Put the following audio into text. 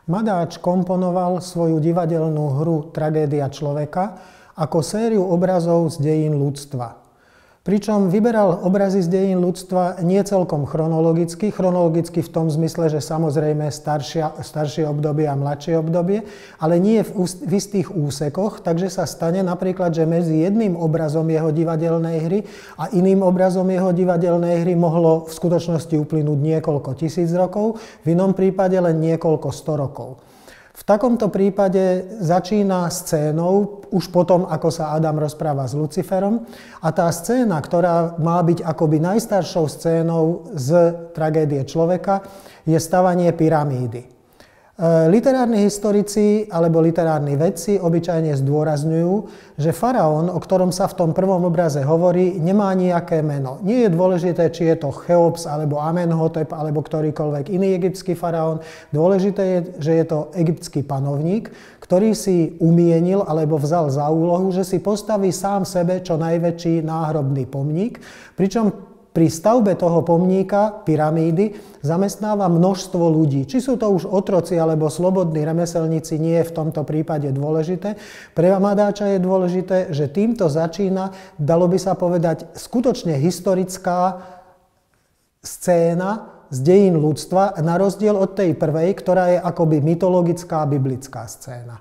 Madáč komponoval svoju divadelnú hru Tragédia človeka ako sériu obrazov z dejín ľudstva. Pričom vyberal obrazy z dejín ľudstva nie celkom chronologicky v tom zmysle, že samozrejme staršie obdobie a mladšie obdobie, ale nie v istých úsekoch, takže sa stane napríklad, že medzi jedným obrazom jeho divadelnej hry a iným obrazom jeho divadelnej hry mohlo v skutočnosti uplynúť niekoľko tisíc rokov, v inom prípade len niekoľko sto rokov. V takomto prípade začína scénou, už potom, ako sa Adam rozpráva s Luciferom, a tá scéna, ktorá má byť akoby najstaršou scénou z Tragédie človeka, je stavanie pyramídy. Literárni historici alebo literárni vedci obyčajne zdôrazňujú, že faraón, o ktorom sa v tom prvom obraze hovorí, nemá nejaké meno. Nie je dôležité, či je to Cheops, alebo Amenhotep, alebo ktorýkoľvek iný egyptský faraón. Dôležité je, že je to egyptský panovník, ktorý si umienil alebo vzal za úlohu, že si postaví sám sebe čo najväčší náhrobný pomník, pričom pri stavbe toho pomníka, pyramídy, zamestnáva množstvo ľudí. Či sú to už otroci alebo slobodní remeselníci, nie je v tomto prípade dôležité. Pre Madáča je dôležité, že týmto začína, dalo by sa povedať, skutočne historická scéna z dejín ľudstva, na rozdiel od tej prvej, ktorá je akoby mytologická biblická scéna.